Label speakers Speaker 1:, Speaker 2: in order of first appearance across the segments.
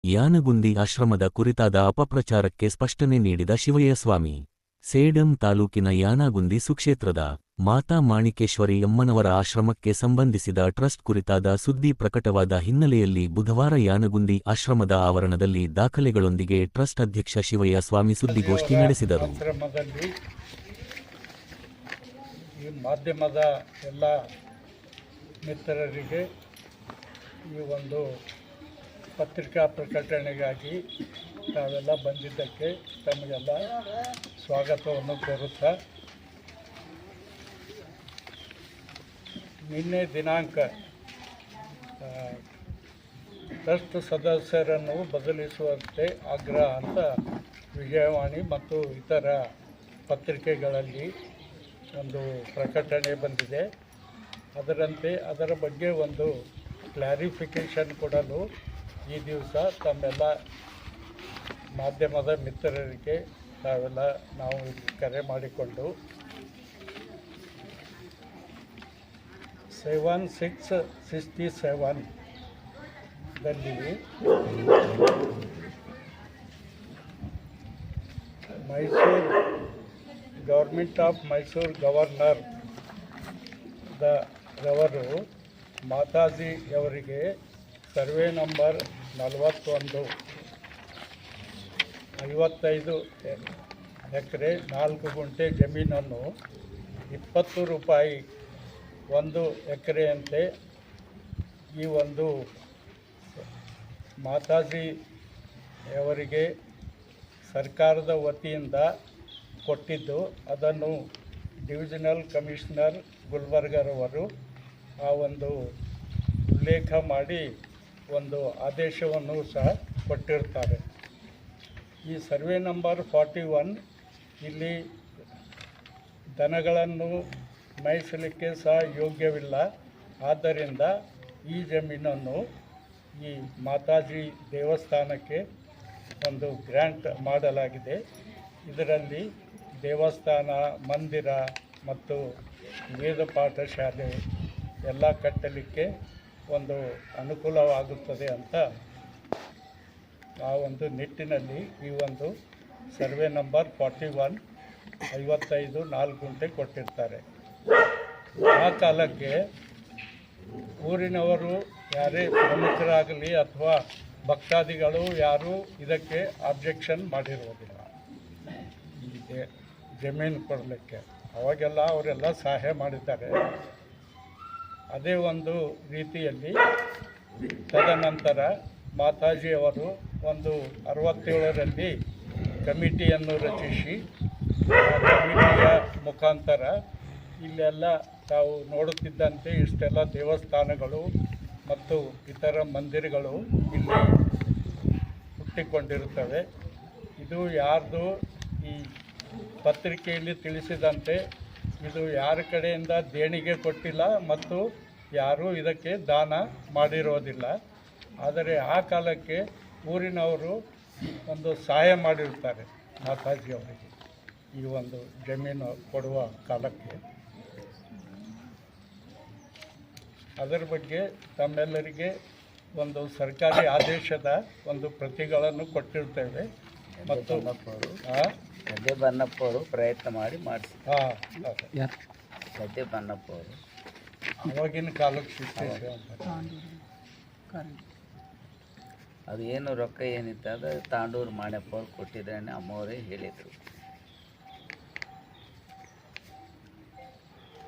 Speaker 1: ಯಾನಗುಂದಿ ಆಶ್ರಮದ ಕುರಿತಾದ ಅಪಪ್ರಚಾರಕ್ಕೆ ಸ್ಪಷ್ಟನೆ ನೀಡಿದ ಶಿವಯ್ಯಸ್ವಾಮಿ. ಸೇಡಂ ತಾಲೂಕಿನ ಯಾನಗುಂದಿ ಸುಕ್ಷೇತ್ರದ ಮಾತಾ ಮಾಣಿಕೇಶ್ವರಿ ಅಮ್ಮನವರ ಆಶ್ರಮಕ್ಕೆ ಸಂಬಂಧಿಸಿದ ಟ್ರಸ್ಟ್ ಕುರಿತಾದ ಸುದ್ದಿ ಪ್ರಕಟವಾದ ಹಿನ್ನೆಲೆಯಲ್ಲಿ ಬುಧವಾರ ಯಾನಗುಂದಿ ಆಶ್ರಮದ ಆವರಣದಲ್ಲಿ ದಾಖಲೆಗಳೊಂದಿಗೆ ಟ್ರಸ್ಟ್ ಅಧ್ಯಕ್ಷ ಶಿವಯ್ಯಸ್ವಾಮಿ ಸುದ್ದಿಗೋಷ್ಠಿ ನಡೆಸಿದರು.
Speaker 2: ಈ ಮಾಧ್ಯಮದ ಎಲ್ಲ ಮಿತ್ರರಿಗೆ ಈ ಒಂದು ಪತ್ರಿಕಾ ಪ್ರಕಟಣೆಗಾಗಿ ತಾವೆಲ್ಲ ಬಂದಿದ್ದಕ್ಕೆ ತಮಗೆಲ್ಲ ಸ್ವಾಗತವನ್ನು ಕೋರುತ್ತಾ, ನಿನ್ನೆ ದಿನಾಂಕ ಟ್ರಸ್ಟ್ ಸದಸ್ಯರನ್ನು ಬದಲಿಸುವಂತೆ ಆಗ್ರಹ ಅಂತ ವಿಜಯವಾಣಿ ಮತ್ತು ಇತರ ಪತ್ರಿಕೆಗಳಲ್ಲಿ ಒಂದು ಪ್ರಕಟಣೆ ಬಂದಿದೆ. ಅದರಂತೆ ಅದರ ಬಗ್ಗೆ ಒಂದು ಕ್ಲಾರಿಫಿಕೇಷನ್ ಕೊಡಲು ಈ ದಿವಸ ತಮ್ಮೆಲ್ಲ ಮಾಧ್ಯಮದ ಮಿತ್ರರಿಗೆ ತಾವೆಲ್ಲ ನಾವು ಕರೆ ಮಾಡಿಕೊಂಡು 7667 ದಲ್ಲಿ Mysuru government of Mysuru governor ರವರು ಮಾತಾಜಿಯವರಿಗೆ ಸರ್ವೆ ನಂಬರ್ 41 55 ಎಕರೆ 4 ಗುಂಟೆ ಜಮೀನನ್ನು 20 ರೂಪಾಯಿ 1 ಎಕರೆಯಂತೆ ಈ ಒಂದು ಮಾತಾಜಿಯವರಿಗೆ ಸರ್ಕಾರದ ವತಿಯಿಂದ ಕೊಟ್ಟಿದ್ದು, ಅದನ್ನು ಡಿವಿಷನಲ್ ಕಮಿಷನರ್ ಗುಲ್ಬರ್ಗರವರು ಆ ಒಂದು ಉಲ್ಲೇಖ ಮಾಡಿ ಒಂದು ಆದೇಶವನ್ನು ಸಹ ಕೊಟ್ಟಿರ್ತಾರೆ. ಈ ಸರ್ವೆ ನಂಬರ್ 41 ಇಲ್ಲಿ ದನಗಳನ್ನು ಮೇಯಿಸಲಿಕ್ಕೆ ಸಹ ಯೋಗ್ಯವಿಲ್ಲ. ಆದ್ದರಿಂದ ಈ ಜಮೀನನ್ನು ಈ ಮಾತಾಜಿ ದೇವಸ್ಥಾನಕ್ಕೆ ಒಂದು ಗ್ರ್ಯಾಂಟ್ ಮಾಡಲಾಗಿದೆ. ಇದರಲ್ಲಿ ದೇವಸ್ಥಾನ, ಮಂದಿರ ಮತ್ತು ವೇದ ಪಾಠಶಾಲೆ ಎಲ್ಲ ಕಟ್ಟಲಿಕ್ಕೆ ಒಂದು ಅನುಕೂಲವಾಗುತ್ತದೆ ಅಂತ ಆ ಒಂದು ನಿಟ್ಟಿನಲ್ಲಿ ಈ ಒಂದು ಸರ್ವೆ ನಂಬರ್ 41 55 4 ಗುಂಟೆ ಕೊಟ್ಟಿರ್ತಾರೆ. ಆ ಕಾಲಕ್ಕೆ ಊರಿನವರು ಯಾರೇ ಪ್ರಮುಖರಾಗಲಿ ಅಥವಾ ಭಕ್ತಾದಿಗಳು ಯಾರೂ ಇದಕ್ಕೆ ಅಬ್ಜೆಕ್ಷನ್ ಮಾಡಿರುವುದಿಲ್ಲ. ಈ ಜಮೀನು ಕೊಡಲಿಕ್ಕೆ ಅವಾಗೆಲ್ಲ ಅವರೆಲ್ಲ ಸಹಾಯ ಮಾಡಿದ್ದಾರೆ. ಅದೇ ಒಂದು ರೀತಿಯಲ್ಲಿ ತದನಂತರ ಮಾತಾಜಿಯವರು ಒಂದು 67ರಲ್ಲಿ ಕಮಿಟಿಯನ್ನು ರಚಿಸಿ ಆ ಕಮಿಟಿಯ ಮುಖಾಂತರ ಇಲ್ಲೆಲ್ಲ ತಾವು ನೋಡುತ್ತಿದ್ದಂತೆ ಇಷ್ಟೆಲ್ಲ ದೇವಸ್ಥಾನಗಳು ಮತ್ತು ಇತರ ಮಂದಿರಗಳು ಇಲ್ಲಿ ಹುಟ್ಟಿಕೊಂಡಿರುತ್ತವೆ. ಇದು ಯಾರ್ದು ಈ ಪತ್ರಿಕೆಯಲ್ಲಿ ತಿಳಿಸಿದಂತೆ ಇದು ಯಾರ ಕಡೆಯಿಂದ ದೇಣಿಗೆ ಕೊಟ್ಟಿಲ್ಲ ಮತ್ತು ಯಾರೂ ಇದಕ್ಕೆ ದಾನ ಮಾಡಿರೋದಿಲ್ಲ. ಆದರೆ ಆ ಕಾಲಕ್ಕೆ ಊರಿನವರು ಒಂದು ಸಹಾಯ ಮಾಡಿರ್ತಾರೆ ಮಾತಾಜಿಯವರಿಗೆ ಈ ಒಂದು ಜಮೀನು ಕೊಡುವ ಕಾಲಕ್ಕೆ. ಅದರ ಬಗ್ಗೆ ತಮ್ಮೆಲ್ಲರಿಗೆ ಒಂದು ಸರ್ಕಾರಿ ಆದೇಶದ ಒಂದು ಪ್ರತಿಗಳನ್ನು ಕೊಟ್ಟಿರ್ತೇವೆ. ಮತ್ತು
Speaker 3: ಗದ್ದೆ ಬನ್ನಪ್ಪ ಅವರು ಪ್ರಯತ್ನ ಮಾಡಿ ಮಾಡಿಸಿ. ಗದ್ದೆ ಬನ್ನಪ್ಪ ಅವರು
Speaker 2: ಅವಾಗಿನ ಕಾಲಕ್ಕೆ
Speaker 3: ಅದು ಏನು ರೊಕ್ಕ ಏನಿತ್ತು ಅದು ತಾಂಡೂರು ಮಾಣಪ್ಪ ಅವ್ರು ಕೊಟ್ಟಿದ್ರೆ ಅಮ್ಮವರೇ ಹೇಳಿದರು.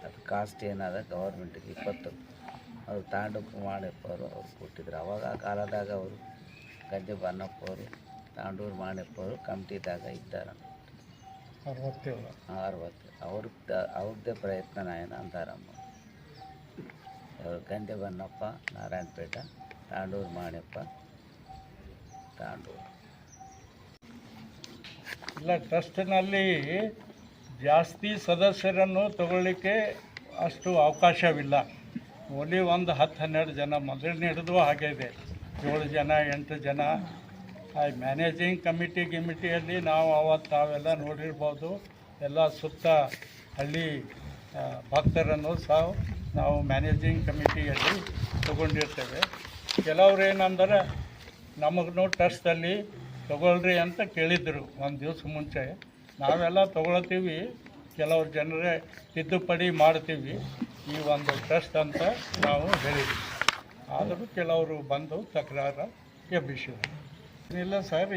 Speaker 3: ಅದು ಕಾಸ್ಟ್ ಏನದ ಗೌರ್ಮೆಂಟಿಗೆ 20 ಅದು ತಾಂಡೂರು ಮಾಣಪ್ಪ ಅವರು ಕೊಟ್ಟಿದ್ರು. ಅವಾಗ ಆ ಕಾಲದಾಗ ಅವರು ಗದ್ದೆ ಬನ್ನಪ್ಪ ಅವರು ತಾಂಡೂರು ಮಾಣಪ್ಪ ಅವರು ಕಮಿಟಿದಾಗ ಇದ್ದಾರೆ.
Speaker 2: 60
Speaker 3: ಅವ್ರದ್ದೇ ಪ್ರಯತ್ನ ನಾಯನ ಅಂತಾರಮ್ಮ. ಅವರು ಗಂದೆ ಬನ್ನಪ್ಪ, ನಾರಾಯಣಪೇಟ, ತಾಂಡೂರು ಮಾಣಪ್ಪ, ತಾಂಡೂರು.
Speaker 2: ಇಲ್ಲ, ಟ್ರಸ್ಟ್ನಲ್ಲಿ ಜಾಸ್ತಿ ಸದಸ್ಯರನ್ನು ತಗೊಳ್ಳಿಕ್ಕೆ ಅಷ್ಟು ಅವಕಾಶವಿಲ್ಲ. ಓನ್ಲಿ ಒಂದು 10-12 ಜನ ಮೊದಲನೇ ಹಿಡಿದು ಹಾಗೆ ಇದೆ. 7 ಜನ 8 ಜನ. ಮ್ಯಾನೇಜಿಂಗ್ ಕಮಿಟಿಯಲ್ಲಿ ನಾವು ತಾವೆಲ್ಲ ನೋಡಿರ್ಬೋದು. ಎಲ್ಲ ಸುತ್ತ ಹಳ್ಳಿ ಭಕ್ತರನ್ನು ಸಹ ನಾವು ಮ್ಯಾನೇಜಿಂಗ್ ಕಮಿಟಿಯಲ್ಲಿ ತಗೊಂಡಿರ್ತೇವೆ. ಕೆಲವ್ರು ಏನಂದರೆ ನಮಗೂ ಟ್ರಸ್ಟಲ್ಲಿ ತೊಗೊಳ್ರಿ ಅಂತ ಕೇಳಿದ್ರು ಒಂದು ದಿವಸ ಮುಂಚೆ. ನಾವೆಲ್ಲ ತೊಗೊಳ್ತೀವಿ, ಕೆಲವ್ರು ಜನರೇ ತಿದ್ದುಪಡಿ ಮಾಡ್ತೀವಿ ಈ ಒಂದು ಟ್ರಸ್ಟ್ ಅಂತ ನಾವು ಹೇಳಿದ್ವಿ. ಆದರೂ ಕೆಲವರು ಬಂದು ತಕರಾರು ಎಬ್ಬಿಸಿದ್ರು. ಇಲ್ಲ ಸರ್,